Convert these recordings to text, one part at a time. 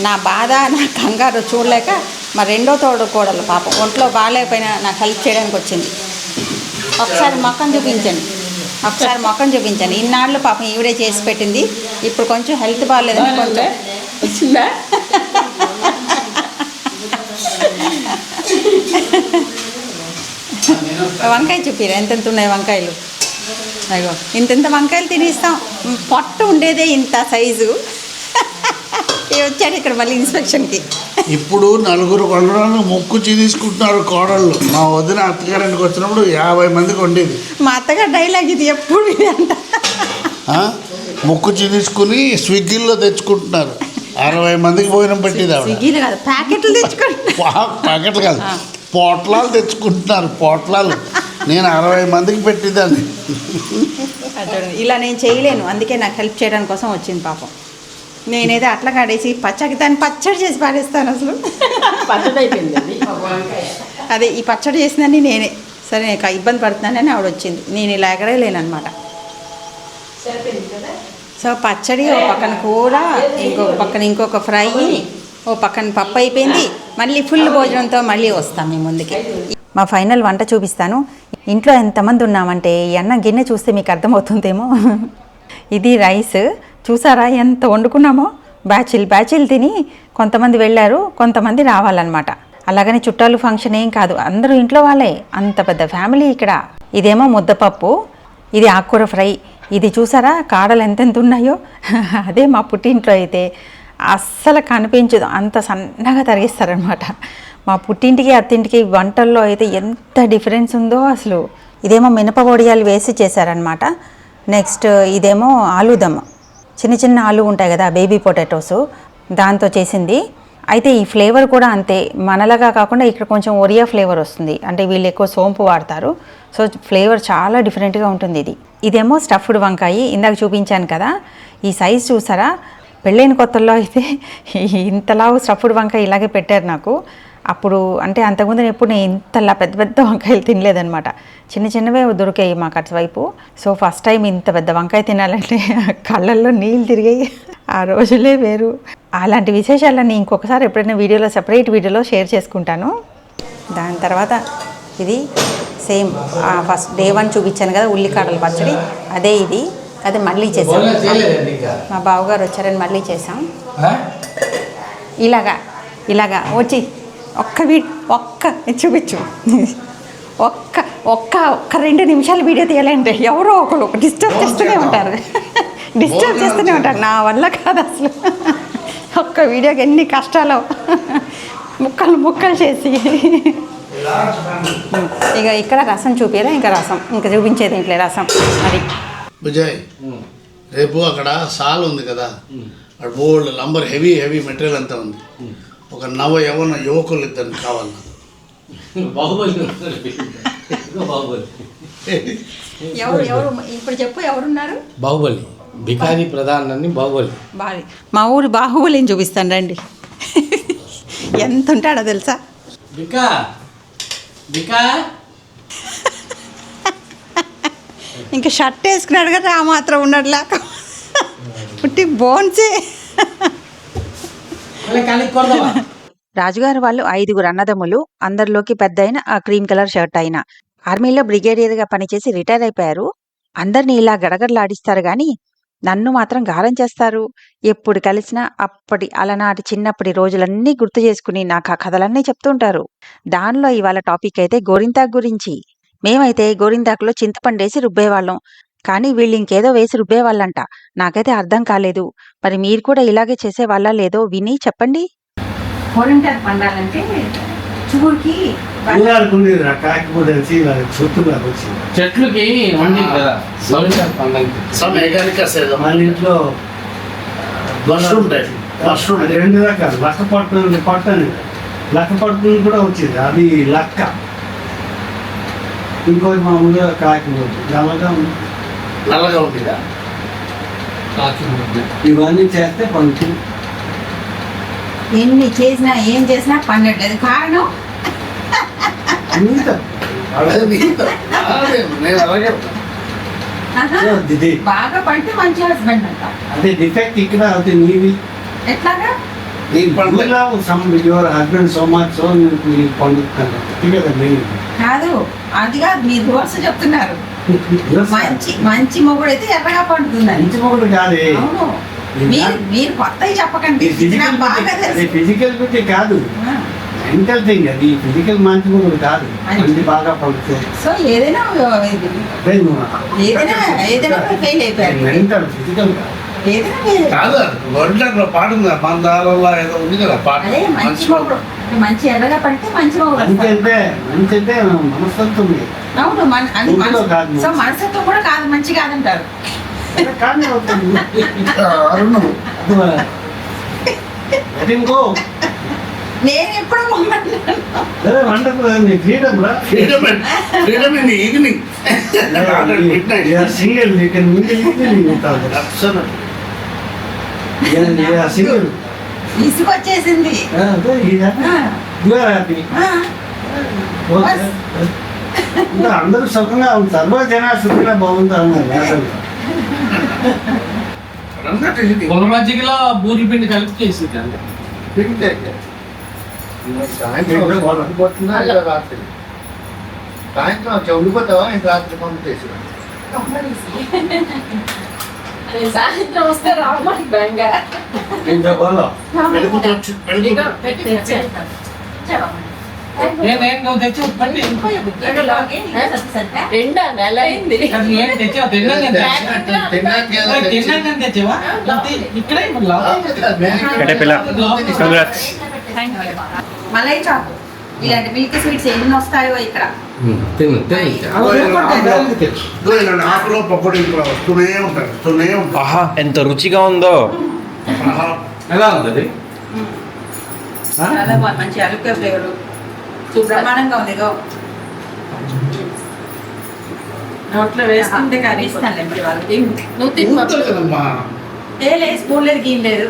నా బాధ నా కంగారు చూడలేక మా రెండో తోడు కోడలు పాపం ఒంట్లో బాగాలేకపోయినా నాకు హెల్ప్ చేయడానికి వచ్చింది. ఒకసారి మొక్కను చూపించండి, ఒకసారి మొక్కను చూపించండి. ఇన్నాళ్ళు పాపం ఈవిడే చేసి పెట్టింది. ఇప్పుడు కొంచెం హెల్త్ బాగాలేదని కొంచెం వచ్చిందా. వంకాయ చూపిరా ఎంతెంత ఉన్నాయి వంకాయలు. అయ్యో ఇంత వంకాయలు తినేస్తాం. పొట్ట ఉండేదే ఇంత సైజు. వచ్చాడు ఇక్కడ మళ్ళీ ఇన్స్పెక్షన్కి. ఇప్పుడు నలుగురు కొనడానికి ముక్కు తీసుకుంటున్నారు కోడళ్ళు. మా వదిన అత్తగారింటికి వచ్చినప్పుడు 50 మందికి వండేది. మా అత్తగారు డైలాగ్ ఇది ఎప్పుడు అంట. ముక్కు తీసుకుని స్విగ్గీలో తెచ్చుకుంటున్నారు. 60 మందికి భోజనం పెట్టేది ఆవిడ. స్విగ్గీలో కాదు, ప్యాకెట్లు తెచ్చుకుంటున్నారు. ప్యాకెట్లు కాదు, పొట్లాలు తెచ్చుకుంటున్నారు. పొట్లాలు నేను 60 మందికి పెట్టేదాన్ని. ఇలా నేను చేయలేను, అందుకే నాకు హెల్ప్ చేయడానికి కోసం వచ్చింది పాపం. నేనేదో అట్లా కాడేసి దాన్ని పచ్చడి చేసి పారేస్తాను అసలు. పచ్చడి అయిపోయింది. అదే ఈ పచ్చడి చేసిందని నేనే. సరే నేను ఇబ్బంది పడుతున్నానని ఆవిడ వచ్చింది. నేను ఇలా ఎగరలేనమాట. సో పచ్చడి ఓ పక్కన కూర, ఇంకొక పక్కన ఇంకొక ఫ్రై, ఓ పక్కన పప్పు అయిపోయింది. మళ్ళీ ఫుల్ భోజనంతో మళ్ళీ వస్తాం మీ ముందుకి. మా ఫైనల్ వంట చూపిస్తాను. ఇంట్లో ఎంతమంది ఉన్నామంటే ఈ అన్నం గిన్నె చూస్తే మీకు అర్థమవుతుందేమో. ఇది రైస్ చూసారా ఎంత వండుకున్నామో. బ్యాచిల్ తిని కొంతమంది వెళ్ళారు, కొంతమంది రావాలన్నమాట. అలాగని చుట్టాలు ఫంక్షన్ ఏం కాదు, అందరూ ఇంట్లో వాళ్ళే. అంత పెద్ద ఫ్యామిలీ ఇక్కడ. ఇదేమో ముద్దపప్పు, ఇది ఆకుకూర ఫ్రై. ఇది చూసారా కాడలు ఎంతెంత ఉన్నాయో. అదే మా పుట్టింట్లో అయితే అస్సలు కనిపించదు, అంత సన్నగా తరిగిస్తారనమాట. మా పుట్టింటికి అత్తింటికి వంటల్లో అయితే ఎంత డిఫరెన్స్ ఉందో అసలు. ఇదేమో మినప వడియాలు వేసి చేశారనమాట. నెక్స్ట్ ఇదేమో ఆలూదమ్, చిన్న చిన్న ఆలు ఉంటాయి కదా, బేబీ పొటాటోస్, దాంతో చేసింది. అయితే ఈ ఫ్లేవర్ కూడా అంతే, మనలాగా కాకుండా ఇక్కడ కొంచెం ఒరియా ఫ్లేవర్ వస్తుంది. అంటే వీళ్ళు ఎక్కువ సోంపు వాడతారు, సో ఫ్లేవర్ చాలా డిఫరెంట్గా ఉంటుంది. ఇదేమో స్టఫ్డ్ వంకాయ, ఇందాక చూపించాను కదా. ఈ సైజ్ చూసారా, పెళ్ళైన కొత్తల్లో అయితే ఇంతలా స్టఫ్డ్ వంకాయ ఇలాగే పెట్టారు నాకు. అప్పుడు అంటే అంతకుముందు నేను ఇంతలా పెద్ద పెద్ద వంకాయలు తినలేదనమాట. చిన్న చిన్నవే దొరికాయి మాకు అటువైపు. సో ఫస్ట్ టైం ఇంత పెద్ద వంకాయ తినాలంటే కళ్ళల్లో నీళ్ళు తిరిగాయి. ఆ రోజులే వేరు. అలాంటి విశేషాలన్నీ ఇంకొకసారి ఎప్పుడైనా సెపరేట్ వీడియోలో షేర్ చేసుకుంటాను. దాని తర్వాత ఇది సేమ్ ఫస్ట్ డే 1 చూపించాను కదా, ఉల్లికాడల పచ్చడి. అదే ఇది, అదే మళ్ళీ చేసాం. మా బావగారు వచ్చారని మళ్ళీ చేసాం. ఇలాగా వచ్చి ఒక్క చూపించు. ఒక్క 2 నిమిషాలు వీడియో తీయాలంటే ఎవరో ఒకరు డిస్టర్బ్ చేస్తూనే ఉంటారు. నా వల్ల కాదు అసలు. ఒక్క వీడియోకి ఎన్ని కష్టాలు, ముక్కలు చేసి. ఇక ఇక్కడ రసం చూపిరా, ఇంకా చూపించేది ఇంట్లో రసం. అది విజయ్, రేపు అక్కడ సాల్ ఉంది కదా, అక్కడ బోల్డ్ లంబర్ హెవీ మెటీరియల్ అంతా ఉంది. ఒక యవన యువకులు ఇద్దరు కావాలి. ఎవరు ఇప్పుడు చెప్పు, ఎవరున్నారు? బాహుబలి, బికారి ప్రధాన్ అని బాహుబలి. మా ఊరి బాహుబలిని చూపిస్తాను రండి. ఎంత ఉంటాడో తెలుసా? ఇంకా షర్ట్ వేసుకున్నాడు కదా, ఆ మాత్రం ఉన్నాడు. లేక పుట్టి బోన్సే. రాజుగారు వాళ్ళు 5 అన్నదమ్ములు. అందరిలోకి పెద్దయిన ఆ క్రీమ్ కలర్ షర్ట్ అయిన ఆర్మీలో బ్రిగేడియర్గా పనిచేసి రిటైర్ అయిపోయారు. అందరినీ ఇలా గడగడలాడిస్తారు గాని నన్ను మాత్రం గారం చేస్తారు. ఎప్పుడు కలిసినా అలనాటి చిన్నప్పటి రోజులన్నీ గుర్తు చేసుకుని నాకు ఆ కథలన్నీ చెప్తుంటారు. దానిలో ఇవాళ టాపిక్ అయితే గోరింతాకు గురించి. మేమైతే గోరింతాకులో చింతపండేసి రుబ్బేవాళ్ళం, కానీ వీళ్ళు ఇంకేదో వేసి రుబ్బేవాళ్ళంట. నాకైతే అర్థం కాలేదు. మరి మీరు కూడా ఇలాగే చేసేవాళ్ళ లేదో విని చెప్పండి. గోరింటాకు పండాలంటే చూడుకి చెట్లుకి ఇంట్లో మష్రూమ్ 2 రకాలు, లక్క పట్టు కూడా వచ్చింది. అది లక్క. ఇంకోటి మామూలుగా కాకిపోతుంది, నల్లగా ఉంటుందా? ఇవన్నీ చేస్తే పండుతుంది. ఎన్ని చేసినా ఏం చేసినా పండట్లేదు. కారణం బాగా పంటే మంచి హస్బెండ్ అంట. అదే డిఫెక్ట్ ఇక్కడ అవుతుంది. నీవి ఎట్లాగా నీకు పండుగ You love your husband so much, so you పండుతాను కదా నేను. కాదు అది కాదు మీరు వరుస చెప్తున్నారు మంచి మంచి మొగుడు అయితే ఎర్రగా పండుతుందని మంచి మొగుడు కాదే. అవును మీరు కొత్తవి చెప్పకండి ఇది నాకు బాగా తెలుసు. ఫిజికల్ బ్యూటీ కాదు, ఆ, మెంటల్ థింగ్. అది ఫిజికల్ మంచి మొగుడు కాదు. మంచి బాగా పడుతుంది. సో ఏదైనా ఏదైనా ఫెయిల్ అయిపోయారు మెంటల్, ఫిజికల్ కాదు. ఏదైనా fail అయిపోయారు. కాదు ఒంట్లో పాట ఉంది మందారంలో ఏదో ఉంది కదా పాట. అదే మంచి మొగుడు మంచి ఎర్రగా పడితే మంచి మొగుడు మంచి వస్తాడు. అంటే మంచి అంటే మనస్తత్వం ఉంది. అవును అది ఇంట్లో కాదు. సో మనసత్వం కూడా కాదు మంచి కాదంటారు. కానీ అవుతుంది. Arun Let him go. నేను ఎప్పుడు Wonderful, freedom, right? freedom in the evening. Midnight. You are single, you can mingle easily without that. Absolutely. You are single. ఇసుకు వచ్చేసింది. So he is happy. ఆ, You are happy. ఆ, Okay. ఇంకా అందరూ సుఖంగా ఉంటారు. సర్వజన సుఖంగా బాగుంటారు అన్నారు. పొల మజ్జిగలో బూరి పిండి కలిపి చేసి సాయంత్రం ఉండిపోతుందా ఇంకా రాత్రి? సాయంత్రం వచ్చి ఉండిపోతావా ఇంకా రాత్రి పంపించేసి? సాయంత్రం వస్తే రావడానికి బెంగ. ఇంకా బాగా నువ్వు తెచ్చి పండి రెండా నెల అయింది. ఏం తెచ్చావు తిన్నాను తినడానికి ఏదో తెచ్చి- తిన్నాను తెచ్చావా ఇక్కడే మలై చాకు ఇలాంటి మిల్క్ స్వీట్స్ ఎన్ని వస్తాయో ఇక్కడ. తిను ఆకులో పకోడీ వస్తూనే ఉంటారు. ఆహా ఎంత రుచిగా ఉందో. ఎలా ఉంది చాలా బాగుంది మంచి అలుకే ఫ్లేవర్ బ్రహ్మాండంగా ఉంది. ఇగో నోట్లో వేసుకుంటే కర్రీ ఇస్తాను వాళ్ళకి. నువ్వు తిను. ఊరుతారు కదమ్మా. లేదు స్పూన్ లేదు గీన్ లేదు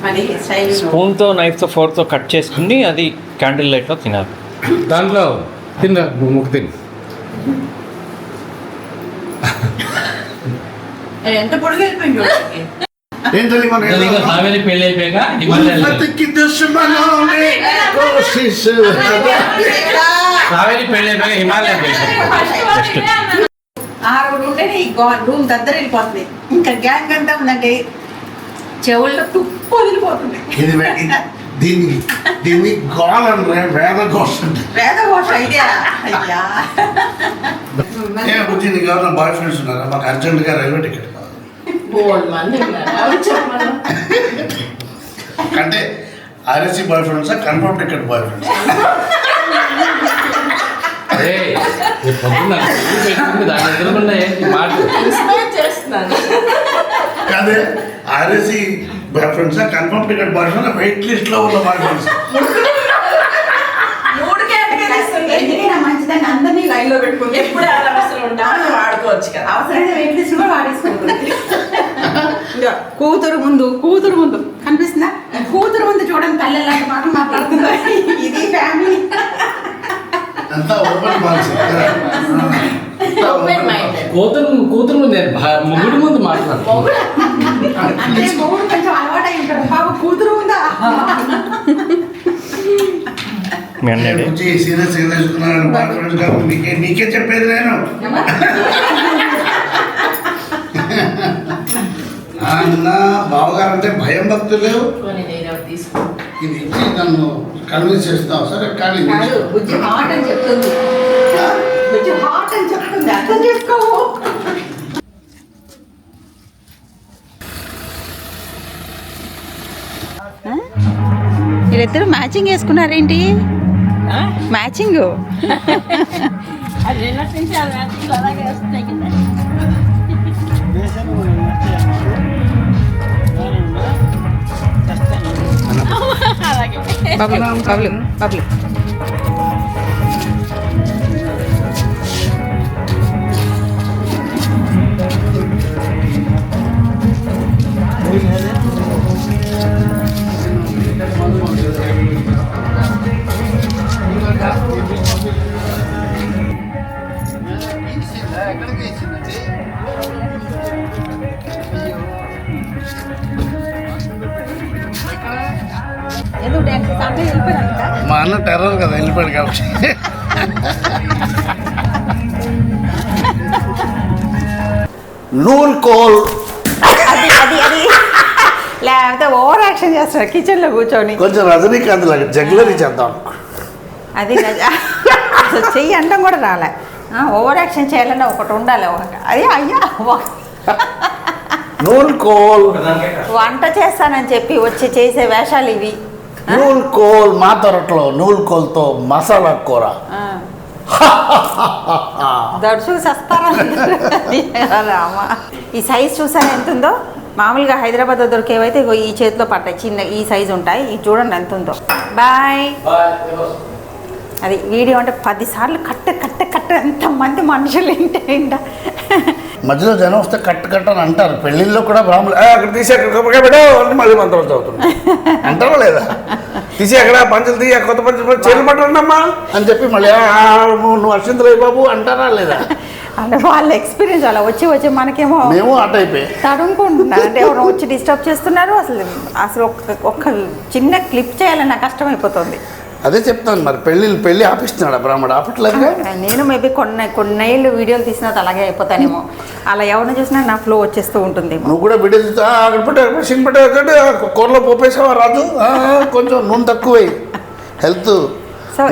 మరి స్టైల్. స్పూన్తో నైఫ్తో ఫోర్క్తో కట్ చేసుకుని అది క్యాండిల్ లైట్లో తినాలి. దాంట్లో తిన్నా ముక్కు తిని ఎంత పొడుగు వెళ్ళిపోయింది చూడండి. ఏంటది మన సావేరి పెళ్ళి అయిపోయాక హిమాలయాలు ఉన్నతికి దుష్మనోనే కోషిష్. సావేరి పెళ్ళి అయిపోయాక హిమాలయాలు వెళ్ళిపోయాయి. 6 ఉంటేనే ఈ రూమ్ దగ్గర వెళ్ళిపోతుంది. ఇంకా గ్యాంగ్ అంతా ఉందంటే చెవుల్లో తుప్పు వదిలిపోతుంది. దీన్ని గోల్ అంటే వేద ఘోష అంటే. వేదఘోష ఐడియా అయ్యా. నీకు ఎవరైనా బాయ్ ఫ్రెండ్స్ ఉన్నారా? మాకు అర్జెంట్గా రైల్వే టికెట్ కావాలి. బోల్డ్ మంది ఉన్నారు. ఎవరు చెప్పమను? అంటే ఆర్ఎస్సీ బాయ్ ఫ్రెండ్సా కన్ఫర్మ్ టికెట్ బాయ్ ఫ్రెండ్స్? అరే రేపు పొద్దున్న పెట్టుకుంటే దాని ఎదురుకుండా ఏంటి మాట ఇన్స్పైర్ చేస్తున్నాను. కాదే ఆర్ఎస్సీ బాయ్ ఫ్రెండ్సా confirm ticket boy friends wait లిస్ట్లో ఉన్న బాయ్ ఫ్రెండ్స్? 3 కేటగిరీస్ ఎందుకైనా మంచిదని అందరినీ లైన్లో పెట్టుకుంది. ఎప్పుడు అలా అవసరం ఉంటామో వాడుకోవచ్చు కదా. అవసరమైన వెయిట్ లిస్ట్ కూడా వాడేసుకుంటుంది. ఇదిగో, కూతురు ముందు కనిపిస్తుందా? ఈ కూతురు ముందు చూడండి తల్లి ఎలాంటి మాట మాట్లాడుతుందో. ఇది ఫ్యామిలీ. అంతా ఓపెన్ పాలసీ. Open minded. కూతురు ముందే ముగ్గురు ముందు మాట్లాడు. అంటే మూడు కొంచెం అలవాటు అయి ఉంటాడు. బాబు కూతురు ఉందా? మీ అన్నయ్య వచ్చి సీరియస్ తీసుకున్నాను బాయ్ ఫ్రెండ్స్ కాదు. నీకే చెప్పేది నేను. అన్న బావగారు అంటే భయం భక్తులు లేవు. కొన్ని నేను తీసుకో. ఇది ఇచ్చి నన్ను కన్విన్స్ చేస్తావు సరే కానీ కాదు, బుజ్జి హాట్ అని చెప్తుంది. బుజ్జి హాట్ అని చెప్తుంది. అర్థం చేసుకోవు. వీళ్ళిద్దరు మ్యాచింగ్ వేసుకున్నారేంటి? మ్యాచింగ్ అది నిన్నటి నుంచి ఆ మ్యాచింగ్లు అలాగే వస్తున్నాయి కదా. అలాగే బబ్లు ఎక్కడికి వేసిందండి? ఎక్కడ? ఎందుకు డ్యాన్స్ అంటే వెళ్ళిపోయినట్టుగా మా అన్న టెర్రర్ కదా, వెళ్ళిపోయాడు కాబట్టి. నూల్ కోల్ అది అది అది లేకపోతే ఓవర్ యాక్షన్ చేస్తాడు కిచెన్లో కూర్చొని. కొంచెం రజనీకాంత్ లాగా జగ్లరీ చేద్దాం. అది అసలు చెయ్యి అండం కూడా రాలే. ఓవర్ యాక్షన్ చేయాలన్నా ఒకటి ఉండాలి. అది అయ్యా నూల్ కోల్ వంట చేస్తానని చెప్పి వచ్చి చేసే వేషాలు ఇవి. నూల్ కోల్ మా తొరట్లో నూల్ కోల్తో మసాలా కూర. దడుచు సస్తారా రామా. ఈ సైజ్ చూసాను ఎంత ఉందో. మామూలుగా హైదరాబాద్లో దొరికేవైతే ఇగో ఈ చేతిలో పట్టాయి, చిన్న ఈ సైజు ఉంటాయి. ఇది చూడండి ఎంత ఉందో. బాయ్. అది వీడియో అంటే 10 సార్లు కట్ట ఎంతమంది మనుషులు ఏంట. మధ్యలో జనం వస్తే కట్ట అని అంటారు. పెళ్ళిళ్ళలో కూడా బ్రాహ్మణులు అక్కడ తీసి అక్కడ పెట్టో అని మళ్ళీ మంత్రం అవుతుంది అంటారా లేదా? తీసి అక్కడ పంచులు తీయ కొత్త పంచులు చీరలు పట్టండమ్మా అని చెప్పి మళ్ళీ నువ్వు అర్చింతలే బాబు అంటారా లేదా? అంటే వాళ్ళ ఎక్స్పీరియన్స్ అలా వచ్చి మనకేమో మేము అట్ అయిపోయి తడుముకుంటున్నారు. అంటే ఎవరు వచ్చి డిస్టర్బ్ చేస్తున్నారు. అసలు ఒక్క చిన్న క్లిప్ చేయాలన్న కష్టమైపోతుంది. అదే చెప్తాను మరి. పెళ్ళి ఆపిస్తున్నాడు బ్రాహ్మడు, ఆపట్లేదుగా. నేను మేబీ కొన్నేళ్ళు వీడియోలు తీసినా అలాగే అయిపోతానేమో. అలా ఎవరిని చూసినా నా ఫ్లో వచ్చేస్తూ ఉంటుంది. నువ్వు కూడా వీడియో చూస్తా అక్కడ పెట్టే సింగ్ పెట్టే కూరలో పోపేసావా రాజు, కొంచెం నూనె తక్కువై హెల్త్ సో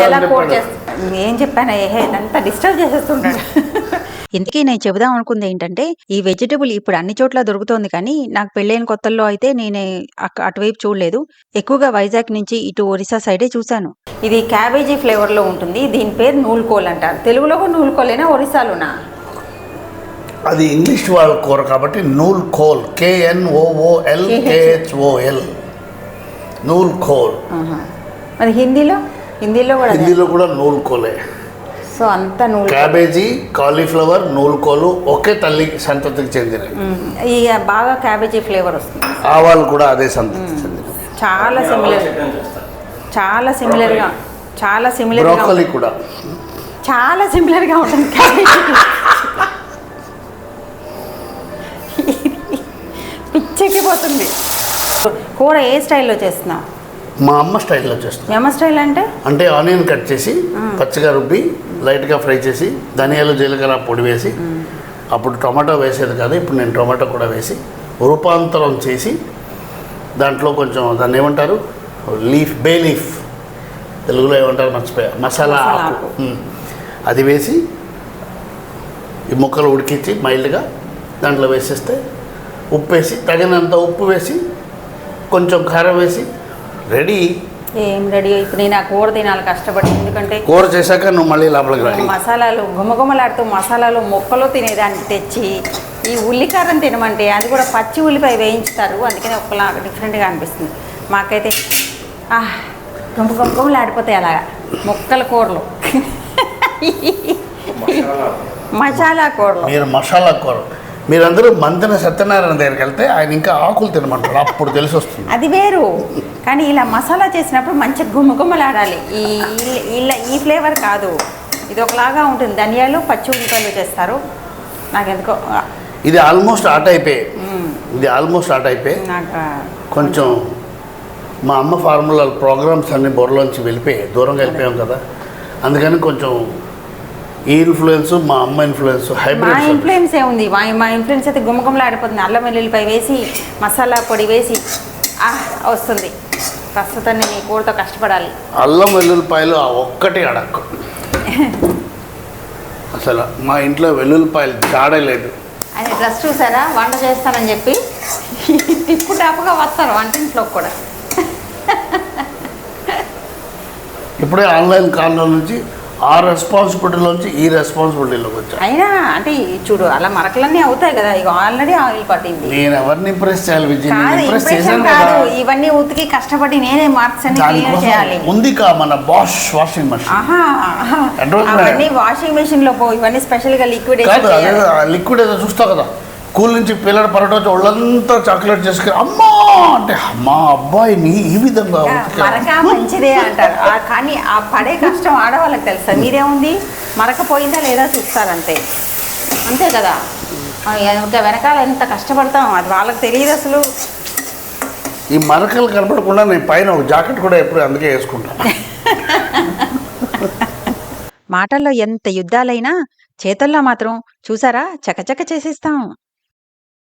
ఎలా కోట్ చేస్తా ఏం చెప్పాను ఇదంతా డిస్టర్బ్ చేసేస్తుంటాడు. ఇంతకీ నేను చెబుదాం అనుకుంది ఏంటంటే, ఈ వెజిటబుల్ ఇప్పుడు అన్ని చోట్ల దొరుకుతోంది, కానీ నాకు పెళ్ళైన కొత్తల్లో అయితే నేను అటువైపు చూడలేదు. ఎక్కువగా వైజాగ్ నుంచి ఇటు ఒరిస్సా సైడే చూశాను. ఇది క్యాబేజీ ఫ్లేవర్లో ఉంటుంది. దీని పేరు నూల్కోల్ అంటారు. తెలుగులో నూల్కోలేనా, ఒరిస్సాలోనా? అది ఇంగ్లీష్ వాళ్ళ కూర కాబట్టి నూల్ కోల్, KNOOL KHOL నూల్ కోల్. మరి హిందీలో కూడా నూల్ కోలే. సో అంతా నూల్. క్యాబేజీ, కాలీఫ్లవర్, నూల్కోలు ఒకే తల్లి సంతతికి చెందినవి. ఇక బాగా క్యాబేజీ ఫ్లేవర్ వస్తుంది. ఆవాలు కూడా అదే సంతతికి చెందినవి. చాలా సిమిలర్ బ్రోకలీ కూడా చాలా సిమిలర్గా ఉంటుంది క్యాబేజీ. పిచ్చెక్కిపోతుంది. కూర ఏ స్టైల్లో చేస్తున్నావు? మా అమ్మ స్టైల్లో చేస్తాను. మీ అమ్మ స్టైల్ అంటే ఆనియన్ కట్ చేసి పచ్చిగా రుబ్బి లైట్గా ఫ్రై చేసి ధనియాలు జీలకర్ర పొడి వేసి, అప్పుడు టొమాటో వేసేది కాదు, ఇప్పుడు నేను టొమాటో కూడా వేసి రూపాంతరం చేసి దాంట్లో కొంచెం దాన్ని ఏమంటారు, బే లీఫ్, తెలుగులో ఏమంటారు మర్చిపోయా, మసాలా ఆకు, అది వేసి ఈ ముక్కలు ఉడికించి మైల్డ్గా దాంట్లో వేసేస్తే, ఉప్పు వేసి తగినంత ఉప్పు వేసి కొంచెం కారం వేసి రెడీ. ఏం రెడీ? ఇప్పుడు నేను ఆ కూర తినాలి కష్టపడి. ఎందుకంటే కూర చేశాక నువ్వు మళ్ళీ లోపలికి రా. మసాలాలు గుమగుమలాడుతూ మసాలాలు మొక్కలో తినేదానికి తెచ్చి ఈ ఉల్లికారం తినమంటే అది కూడా పచ్చి ఉల్లిపాయ వేయించుతారు. అందుకని ఒకలా డిఫరెంట్గా అనిపిస్తుంది మాకైతే. గుమగుమలాడిపోతాయి అలాగా మొక్కల కూరలు, మసాలా కూరలు. మీరు మసాలా కూర, మీరందరూ మంతెన సత్యనారాయణ దగ్గరికి వెళ్తే ఆయన ఇంకా ఆకులు తినమంటారు, అప్పుడు తెలిసి వస్తుంది. అది వేరు. కానీ ఇలా మసాలా చేసినప్పుడు మంచిగా గుమ్మగుమ్మలాడాలి. ఈ ఫ్లేవర్ కాదు, ఇది ఒకలాగా ఉంటుంది. ధనియాలు పచ్చి ఉల్లిపాయలు చేస్తారు. నాకెందుకో ఇది ఆల్మోస్ట్ ఆట అయిపోయి నాకు కొంచెం మా అమ్మ ఫార్ములా ప్రోగ్రామ్స్ అన్ని బొర్రలోంచి దూరంగా వెళ్ళిపోయాం కదా, అందుకని కొంచెం ఈ ఇన్ఫ్లుయెన్స్, మా అమ్మ ఇన్ఫ్లుయెన్స్ మా ఇన్ఫ్లుయెన్స్ ఏముంది? మా ఇన్ఫ్లుయెన్స్ అయితే గుమ్మగుమ్మలు ఆడిపోతుంది. అల్లం వెల్లుల్లిపాయ వేసి మసాలా పొడి వేసి వస్తుంది. ప్రస్తుతం నేను ఈ కూరతో కష్టపడాలి. అల్లం వెల్లుల్లిపాయలు ఒక్కటి అడక్కు. అసలు మా ఇంట్లో వెల్లుల్లిపాయలు జాడలేదు. ఆయన డ్రెస్ చూసారా, వంట చేస్తానని చెప్పి టిప్పు టాప్గా వస్తారు వంటింట్లోకి కూడా. ఇప్పుడే ఆన్లైన్ కాలంలో నుంచి ఆ రెస్పాన్సిబిలిటీలోంచి ఈ రెస్పాన్సిబిలిటీలోకి వచ్చా. అయినా అంటే చూడు, అలా మరకలన్నీ అవుతాయి కదా. ఇక ఆల్రెడీ ఆయిల్ పట్టింది. నేను ఎవరిని ఇంప్రెస్ చేయాలి విజయ్? ఇంప్రెషన్ కాదు, ఇవన్నీ ఉతికి కష్టపడి నేనే మార్క్స్ అన్ని క్లియర్ చేయాలి. ఉంది మన బాష్ వాషింగ్ మెషిన్. అవన్నీ వాషింగ్ మెషిన్ లో ఇవన్నీ స్పెషల్ గా లిక్విడ్ లిక్విడ్ ఏదో చూస్తావు కదా, స్కూల్ నుంచి పిల్లల పరట వచ్చి ఒళ్ళంతా చాక్లెట్ చేసుకుని అమ్మా అంటే మా అబ్బాయిని ఈ విధంగా మరక మంచిదే అంటారు. కానీ ఆ పడే కష్టం ఆడవాళ్ళకి తెలుసా? మీరేముంది, మరక పోయిందా లేదా చూస్తారు అంతే కదా. ఇంకా వెనకాల ఎంత కష్టపడతాం అది వాళ్ళకి తెలియదు అసలు. ఈ మరకలు కనపడకుండా నేను పైన ఒక జాకెట్ కూడా ఎప్పుడు అందుకే వేసుకుంటాను. మాటల్లో ఎంత యుద్ధాలైనా చేతల్లో మాత్రం చూసారా చకచక చేసేస్తాం.